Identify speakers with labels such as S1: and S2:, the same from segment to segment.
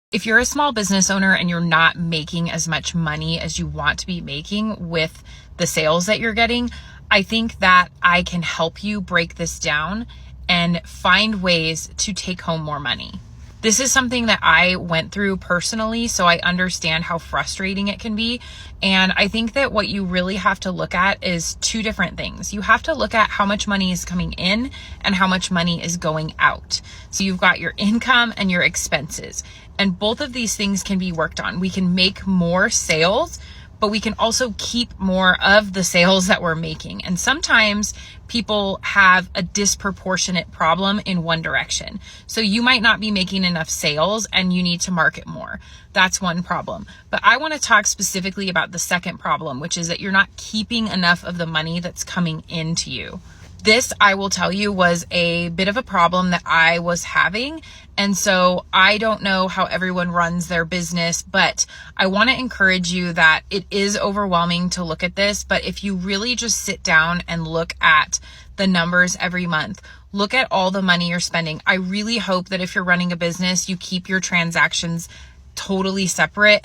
S1: If you're a small business owner and you're not making as much money as you want to be making with the sales that you're getting, I think that I can help you break this down and find ways to take home more money. This is something that I went through personally, so I understand how frustrating it can be. And I think that what you really have to look at is two different things. You have to look at how much money is coming in and how much money is going out. So you've got your income and your expenses. And both of these things can be worked on. We can make more sales, but we can also keep more of the sales that we're making. And sometimes people have a disproportionate problem in one direction. So you might not be making enough sales and you need to market more. That's one problem. But I want to talk specifically about the second problem, which is that you're not keeping enough of the money that's coming into you. This, I will tell you, was a bit of a problem that I was having. And so I don't know how everyone runs their business, but I want to encourage you that it is overwhelming to look at this. But if you really just sit down and look at the numbers every month, look at all the money you're spending. I really hope that if you're running a business, you keep your transactions totally separate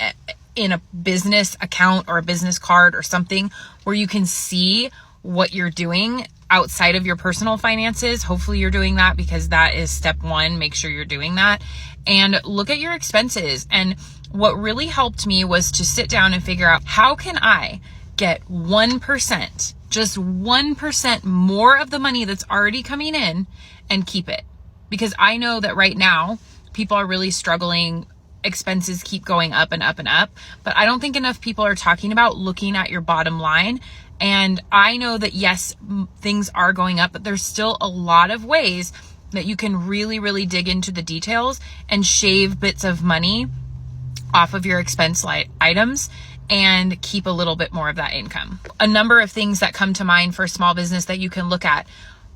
S1: in a business account or a business card or something where you can see what you're doing outside of your personal finances. Hopefully you're doing that, because that is step one. Make sure you're doing that and look at your expenses. And what really helped me was to sit down and figure out, how can I get 1%, just 1% more of the money that's already coming in and keep it? Because I know that right now people are really struggling. Expenses keep going up and up and up, but I don't think enough people are talking about looking at your bottom line. And I know that yes, things are going up, but there's still a lot of ways that you can really, really dig into the details and shave bits of money off of your expense items and keep a little bit more of that income. A number of things that come to mind for a small business that you can look at.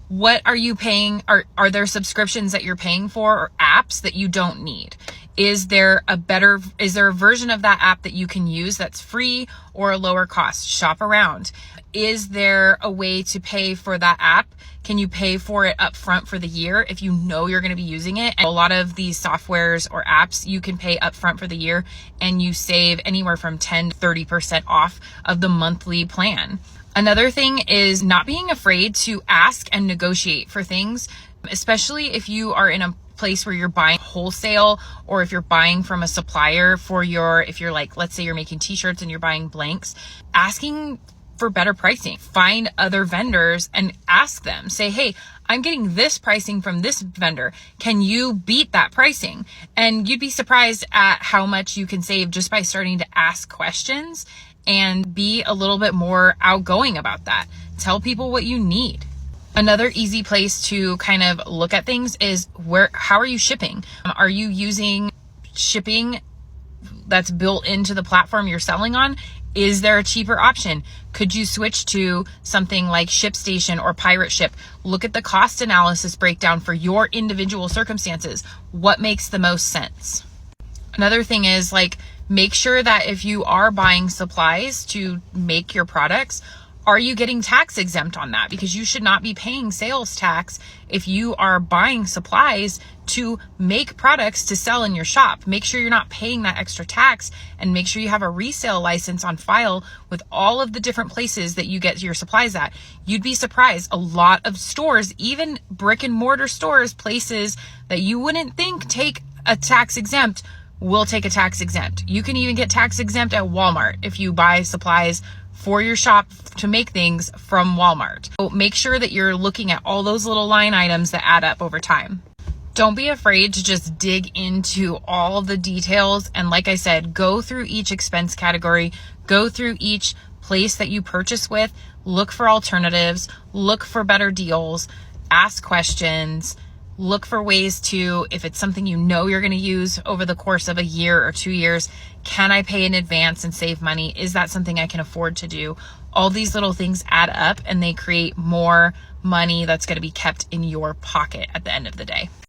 S1: What are you paying? Are there subscriptions that you're paying for or apps that you don't need? Is there a version of that app that you can use that's free or a lower cost? Shop around. Is there a way to pay for that app? Can you pay for it up front for the year if you know you're going to be using it? And a lot of these softwares or apps, you can pay up front for the year and you save anywhere from 10 to 30% off of the monthly plan. Another thing is not being afraid to ask and negotiate for things, especially if you are in a place where you're buying wholesale, or if you're buying from a supplier if you're like, let's say you're making t-shirts and you're buying blanks, asking for better pricing. Find other vendors and ask them. Say, hey, I'm getting this pricing from this vendor. Can you beat that pricing? And you'd be surprised at how much you can save just by starting to ask questions and be a little bit more outgoing about that. Tell people what you need. Another easy place to kind of look at things is how are you shipping? Are you using shipping that's built into the platform you're selling on? Is there a cheaper option? Could you switch to something like ShipStation or Pirate Ship? Look at the cost analysis breakdown for your individual circumstances. What makes the most sense? Another thing is, make sure that if you are buying supplies to make your products, are you getting tax exempt on that? Because you should not be paying sales tax if you are buying supplies to make products to sell in your shop. Make sure you're not paying that extra tax, and make sure you have a resale license on file with all of the different places that you get your supplies at. You'd be surprised. A lot of stores, even brick and mortar stores, places that you wouldn't think take a tax exempt, will take a tax exempt. You can even get tax exempt at Walmart if you buy supplies for your shop to make things from Walmart. So make sure that you're looking at all those little line items that add up over time. Don't be afraid to just dig into all the details. And like I said, go through each expense category, go through each place that you purchase with, look for alternatives, look for better deals, ask questions, look for ways to, if it's something you know you're going to use over the course of a year or 2 years, can I pay in advance and save money? Is that something I can afford to do? All these little things add up and they create more money that's going to be kept in your pocket at the end of the day.